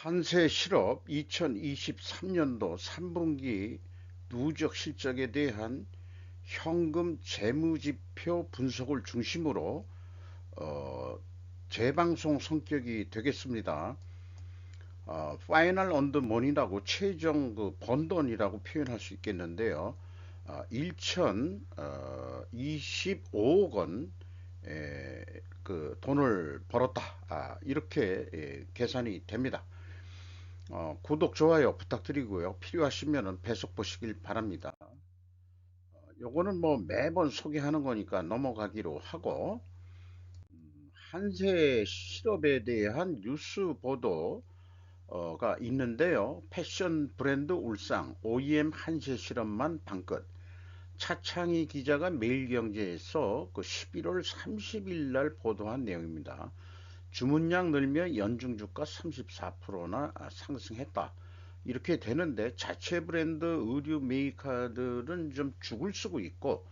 한세 실업 2023년도 3분기 누적 실적에 대한 현금 재무지표 분석을 중심으로 재방송 성격이 되겠습니다. 파이널 언더 머니라고 최종 그 번 돈이라고 표현할 수 있겠는데요. 1025억 원 그 돈을 벌었다. 이렇게 계산이 됩니다. 구독, 좋아요 부탁드리고요. 필요하시면 배속 보시길 바랍니다. 요거는 뭐 매번 소개하는 거니까 넘어가기로 하고, 한세 실업에 대한 뉴스 보도가 있는데요. 패션 브랜드 울상 OEM 한세 실업만 방끝. 차창희 기자가 매일경제에서 그 11월 30일 날 보도한 내용입니다. 주문량 늘며 연중주가 34%나 상승했다. 이렇게 되는데 자체 브랜드 의류 메이커들은 좀 죽을 쓰고 있고,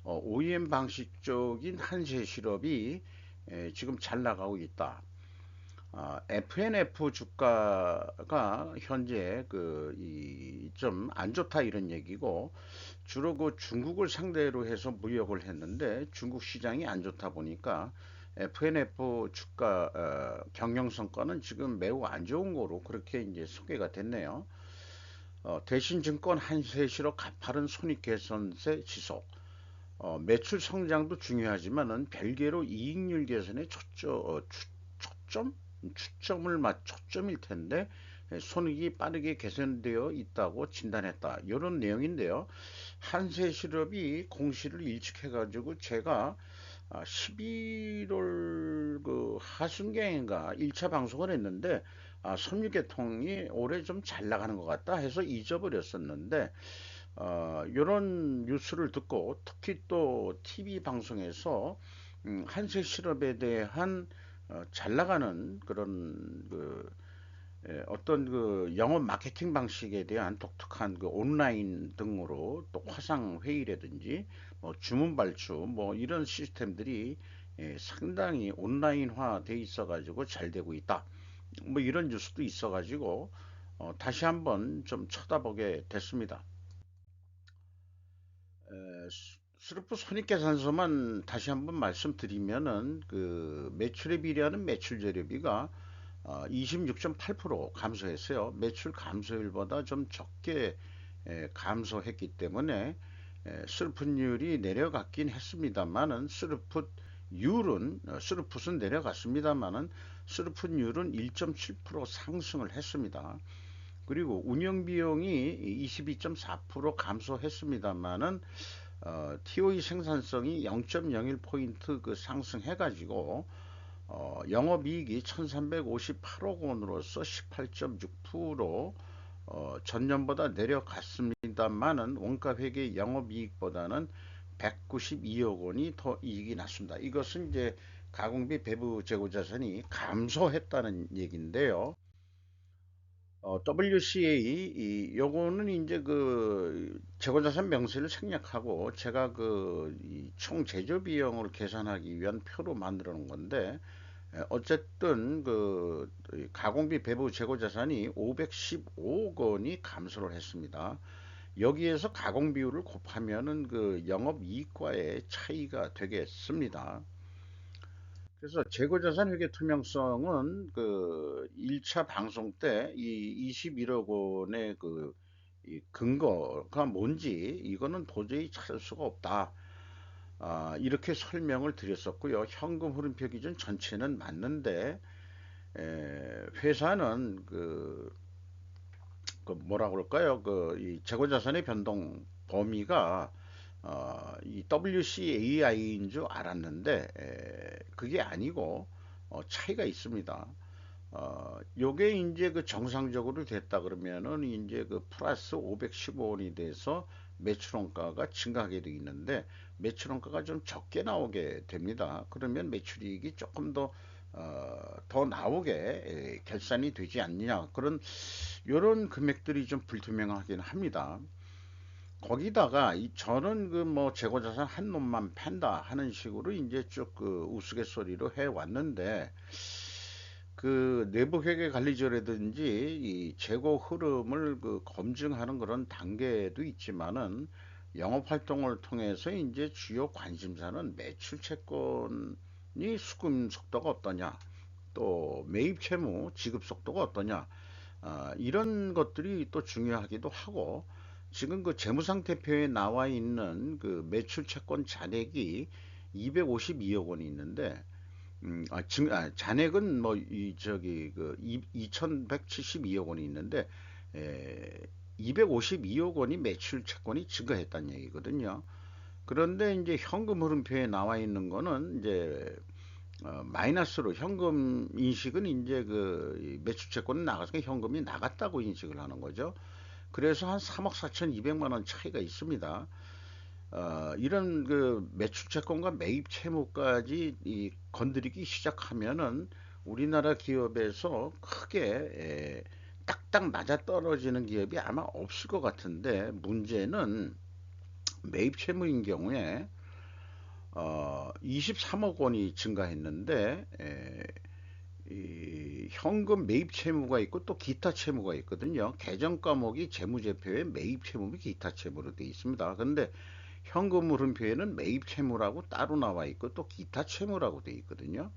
OEM 방식적인 한세 실업이 지금 잘 나가고 있다. FNF 주가가 현재 좀 안 좋다 이런 얘기고, 주로 그 중국을 상대로 해서 무역을 했는데 중국 시장이 안 좋다 보니까 FNF 주가 경영성과는 지금 매우 안 좋은 거로 그렇게 이제 소개가 됐네요. 대신증권 한세시로 가파른 손익 개선세 지속. 매출 성장도 중요하지만은 별개로 이익률 개선에 초점 초점을 맞 초점일 텐데 손익이 빠르게 개선되어 있다고 진단했다. 이런 내용인데요. 한세실업이 공시를 일찍해가지고 제가 11월 그 하순경인가 1차 방송을 했는데 섬유계통이 올해 좀 잘 나가는 것 같다 해서 잊어버렸었는데, 이런 뉴스를 듣고 특히 또 TV 방송에서 한세실업에 대한 잘 나가는 그런 어떤 그 영업 마케팅 방식에 대한 독특한 그 온라인 등으로 또 화상 회의라든지 뭐 주문 발주 뭐 이런 시스템들이 상당히 온라인화 돼 있어 가지고 잘 되고 있다. 뭐 이런 뉴스도 있어 가지고 다시 한번 좀 쳐다보게 됐습니다. 스루프 손익계산서만 다시 한번 말씀드리면은 그 매출에 비례하는 매출 재료비가 26.8% 감소했어요. 매출 감소율보다 좀 적게 감소했기 때문에 스루풋율이 내려갔긴 했습니다만은 스루풋은 내려갔습니다만은 스루풋율은 1.7% 상승을 했습니다. 그리고 운영 비용이 22.4% 감소했습니다만은 TOE 생산성이 0.01포인트 그 상승해가지고 영업이익이 1358억 원으로서 18.6% 전년보다 내려갔습니다만은 원가회계 영업이익보다는 192억 원이 더 이익이 났습니다. 이것은 이제 가공비 배부 재고 자산이 감소했다는 얘기인데요. WCA 요거는 이제 그 재고자산 명세를 생략하고 제가 총 제조 비용을 계산하기 위한 표로 만들어 놓은 건데, 어쨌든 그 가공비 배부 재고 자산이 515억 원이 감소를 했습니다. 여기에서 가공 비율을 곱하면은 그 영업 이익과의 차이가 되겠습니다. 그래서 재고자산 회계 투명성은 그 1차 방송 때 이 21억 원의 이 근거가 뭔지 이거는 도저히 찾을 수가 없다. 이렇게 설명을 드렸었고요. 현금 흐름표 기준 전체는 맞는데 회사는 그 뭐라 그럴까요? 이 재고자산의 변동 범위가 이 WCAI인 줄 알았는데 그게 아니고 차이가 있습니다. 요게 이제 그 정상적으로 됐다 그러면은 이제 그 플러스 515원이 돼서 매출원가가 증가하게 되어 있는데 매출원가가 좀 적게 나오게 됩니다. 그러면 매출이익이 조금 더 나오게 결산이 되지 않느냐, 그런 요런 금액들이 좀 불투명하긴 합니다. 거기다가 저는 그 뭐 재고자산 한 놈만 팬다 하는 식으로 이제 쭉 그 우스갯소리로 해 왔는데, 그 내부 회계 관리조라든지 이 재고 흐름을 그 검증하는 그런 단계도 있지만은 영업 활동을 통해서 이제 주요 관심사는 매출 채권이 수금 속도가 어떠냐, 또 매입 채무 지급 속도가 어떠냐, 이런 것들이 또 중요하기도 하고, 지금 그 재무상태표에 나와 있는 그 매출 채권 잔액이 252억 원이 있는데, 잔액은 뭐, 저기, 2172억 원이 있는데, 252억 원이 매출 채권이 증가했다는 얘기거든요. 그런데 이제 현금 흐름표에 나와 있는 거는 이제, 마이너스로 현금 인식은 이제 그 매출 채권은 나가서 현금이 나갔다고 인식을 하는 거죠. 그래서 한 3억 4,200만 원 차이가 있습니다. 이런 그 매출 채권과 매입 채무까지 건드리기 시작하면은 우리나라 기업에서 크게 딱딱 맞아 떨어지는 기업이 아마 없을 것 같은데, 문제는 매입 채무인 경우에 23억 원이 증가했는데, 이 현금 매입 채무가 있고 또 기타 채무가 있거든요. 계정 과목이 재무제표에 매입 채무 및 기타 채무로 되어 있습니다. 근데 현금 흐름표에는 매입 채무라고 따로 나와 있고 또 기타 채무라고 되어 있거든요.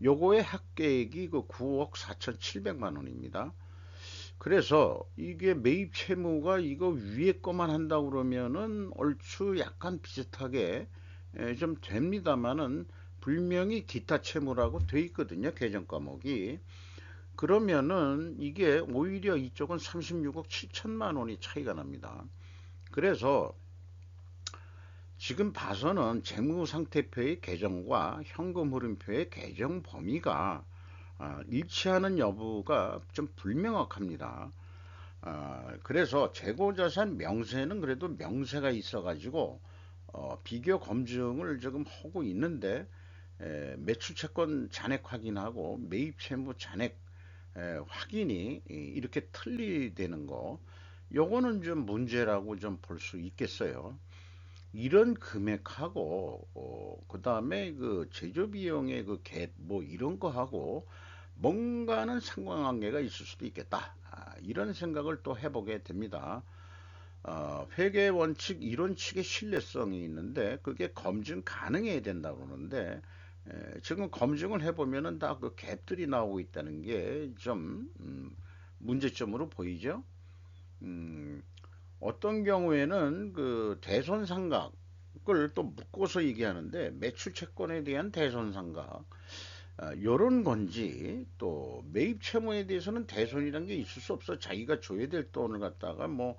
요거의 합계액이 그 9억 4,700만 원입니다. 그래서 이게 매입 채무가 이거 위에 거만 한다 그러면은 얼추 약간 비슷하게 좀 됩니다만은, 분명히 기타 채무라고 돼 있거든요. 계정 과목이. 그러면은 이게 오히려 이쪽은 36억 7천만 원이 차이가 납니다. 그래서 지금 봐서는 재무상태표의 계정과 현금 흐름표의 계정 범위가 일치하는 여부가 좀 불명확합니다. 그래서 재고자산 명세는 그래도 명세가 있어가지고 비교 검증을 지금 하고 있는데, 매출채권 잔액 확인하고 매입 채무 잔액 확인이 이렇게 틀리되는 거, 요거는 좀 문제라고 좀 볼 수 있겠어요. 이런 금액하고 그 다음에 그 제조비용의 그 갭 뭐 이런 거 하고 뭔가는 상관관계가 있을 수도 있겠다. 이런 생각을 또 해보게 됩니다. 회계 원칙 이론 측의 신뢰성이 있는데 그게 검증 가능해야 된다고 그러는데, 지금 검증을 해보면은 다 그 갭들이 나오고 있다는 게 좀 문제점으로 보이죠. 음, 어떤 경우에는 그 대손상각을 또 묶어서 얘기하는데, 매출 채권에 대한 대손상각 요런 건지, 또 매입 채무에 대해서는 대손이란 게 있을 수 없어. 자기가 줘야 될 돈을 갖다가 뭐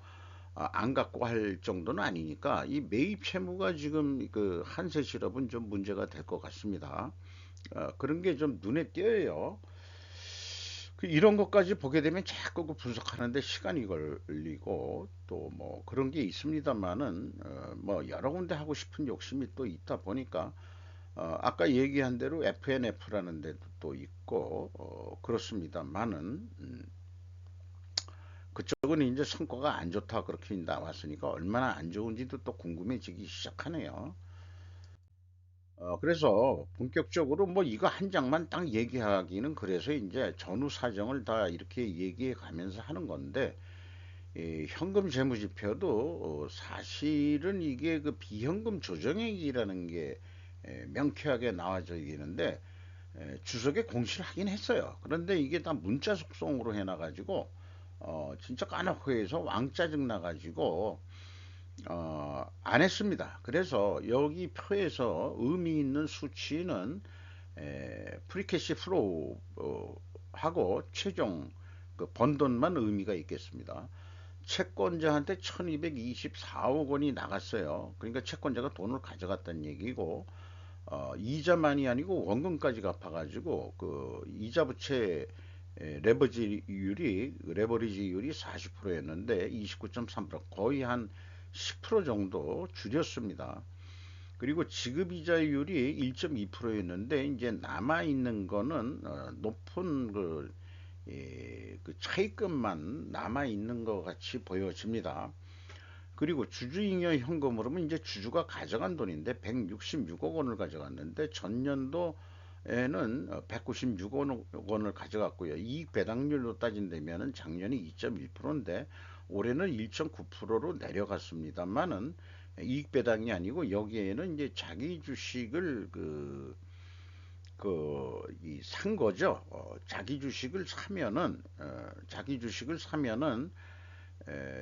안 갖고 할 정도는 아니니까 이 매입 채무가 지금 그 한세 실업은 좀 문제가 될 것 같습니다. 그런 게 좀 눈에 띄어요. 그 이런 것까지 보게 되면 자꾸 그 분석하는데 시간이 걸리고 또 뭐 그런 게 있습니다만은, 뭐 여러 군데 하고 싶은 욕심이 또 있다 보니까 아까 얘기한 대로 FNF라는 데도 또 있고 그렇습니다만은, 그쪽은 이제 성과가 안 좋다 그렇게 나왔으니까 얼마나 안 좋은지도 또 궁금해지기 시작하네요. 그래서 본격적으로 뭐 이거 한 장만 딱 얘기하기는, 그래서 이제 전후 사정을 다 이렇게 얘기해 가면서 하는 건데, 이 현금 재무지표도 사실은 이게 그 비현금 조정액이라는 게 명쾌하게 나와져 있는데, 주석에 공시를 하긴 했어요. 그런데 이게 다 문자 속성으로 해놔가지고 진짜 까놓고해서 왕짜증 나가지고 안 했습니다. 그래서 여기 표에서 의미 있는 수치는 프리캐시 프로 하고 최종 그 번 돈만 의미가 있겠습니다. 채권자한테 1224억 원이 나갔어요. 그러니까 채권자가 돈을 가져갔다는 얘기고, 이자만이 아니고 원금까지 갚아가지고 그 이자 부채 레버리지율이 40%였는데 29.3%, 거의 한 10% 정도 줄였습니다. 그리고 지급이자율이 1.2%였는데 이제 남아 있는 거는 높은 그 차입금만 남아 있는 것 같이 보여집니다. 그리고 주주잉여 현금으로는 이제 주주가 가져간 돈인데 166억 원을 가져갔는데 전년도 에는 196억 원을 가져갔고요. 이익 배당률로 따진다면 작년이 2.1%인데 올해는 1.9%로 내려갔습니다만은 이익 배당이 아니고 여기에는 이제 자기 주식을 산 거죠. 자기 주식을 사면은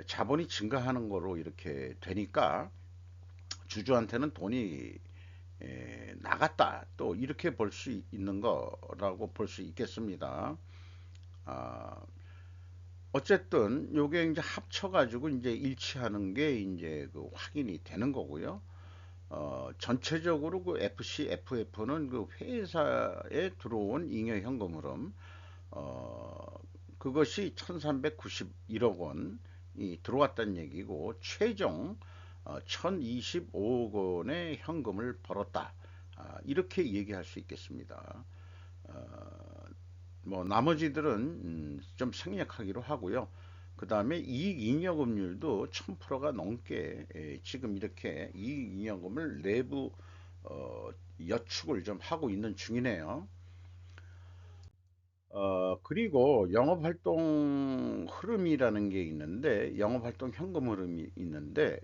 자본이 증가하는 거로 이렇게 되니까 주주한테는 돈이 나갔다, 또 이렇게 볼 수 있는 거라고 볼 수 있겠습니다. 아, 어쨌든 요게 이제 합쳐가지고 이제 일치하는 게 이제 그 확인이 되는 거고요. 전체적으로 그 FC, FF는 그 회사에 들어온 잉여 현금 흐름, 어, 그것이 1391억 원이 들어왔다는 얘기고, 최종 1025억 원의 현금을 벌었다. 이렇게 얘기할 수 있겠습니다. 어, 뭐 나머지들은 좀 생략하기로 하고요. 그 다음에 이익잉여금률도 1000%가 넘게 지금 이렇게 이익잉여금을 내부 어, 여축을 좀 하고 있는 중이네요. 그리고 영업활동 흐름이라는 게 있는데, 영업활동 현금 흐름이 있는데,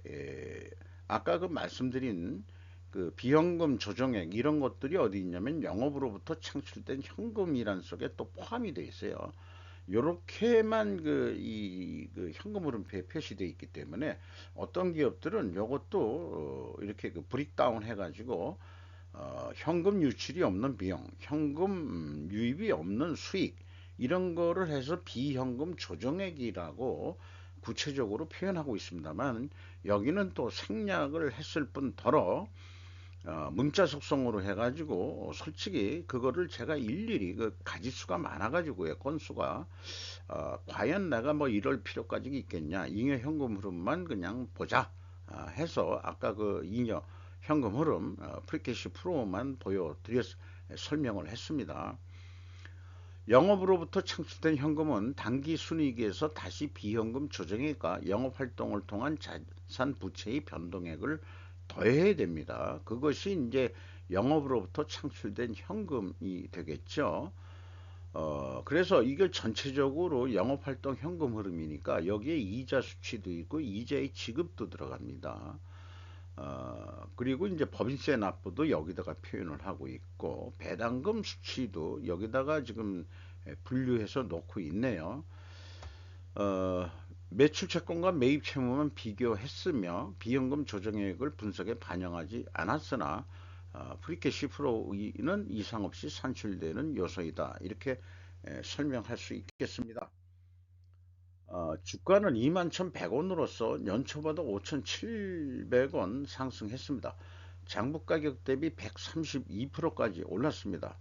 아까 그 말씀드린 그 비현금 조정액 이런 것들이 어디 있냐면 영업으로부터 창출된 현금이란 속에 또 포함이 되어 있어요. 요렇게만 그 현금 흐름표에 표시되어 있기 때문에 어떤 기업들은 요것도 이렇게 그 브릭다운 해가지고 현금 유출이 없는 비용, 현금 유입이 없는 수익, 이런 거를 해서 비현금 조정액이라고 구체적으로 표현하고 있습니다만, 여기는 또 생략을 했을 뿐더러 문자 속성으로 해가지고 솔직히 그거를 제가 일일이 그 가지수가 많아가지고요, 건수가 과연 내가 뭐 이럴 필요까지 있겠냐, 잉여 현금 흐름만 그냥 보자 해서 아까 그 잉여 현금 흐름 프리캐시 프로만 보여드렸 설명을 했습니다. 영업으로부터 창출된 현금은 당기 순이익에서 다시 비현금 조정액과 영업활동을 통한 자산 부채의 변동액을 더해야 됩니다. 그것이 이제 영업으로부터 창출된 현금이 되겠죠. 그래서 이걸 전체적으로 영업활동 현금 흐름이니까 여기에 이자 수치도 있고 이자의 지급도 들어갑니다. 그리고 이제 법인세 납부도 여기다가 표현을 하고 있고, 배당금 수치도 여기다가 지금 분류해서 놓고 있네요. 어, 매출 채권과 매입 채무만 비교했으며 비연금 조정액을 분석에 반영하지 않았으나 프리캐시 프로는 이상 없이 산출되는 요소이다. 이렇게 설명할 수 있겠습니다. 주가는 21,100원으로서 연초보다 5,700원 상승했습니다. 장부 가격 대비 132%까지 올랐습니다.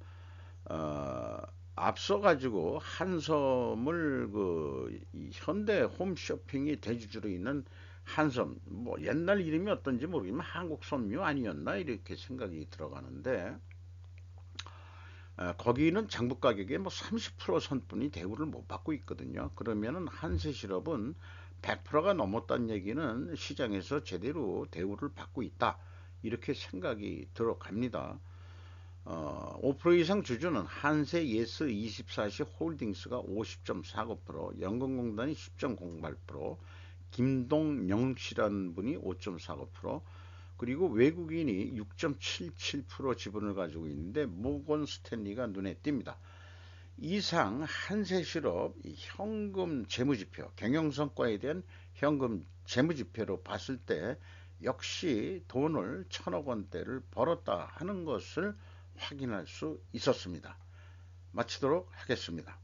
어, 앞서 가지고 한섬을 이 현대 홈쇼핑이 대주주로 있는 한섬, 뭐 옛날 이름이 어떤지 모르지만 한국섬유 아니었나 이렇게 생각이 들어가는데, 거기는 장부 가격의 뭐 30% 선뿐이 대우를 못 받고 있거든요. 그러면은 한세실업은 100%가 넘었다는 얘기는 시장에서 제대로 대우를 받고 있다, 이렇게 생각이 들어갑니다. 5% 이상 주주는 한세 예스 24시 홀딩스가 50.49%, 연금공단이 10.08%, 김동영 씨라는 분이 5.49%, 그리고 외국인이 6.77% 지분을 가지고 있는데 모건 스탠리가 눈에 띕니다. 이상 한세실업 현금 재무지표, 경영성과에 대한 현금 재무지표로 봤을 때 역시 돈을 1,000억 원대를 벌었다 하는 것을 확인할 수 있었습니다. 마치도록 하겠습니다.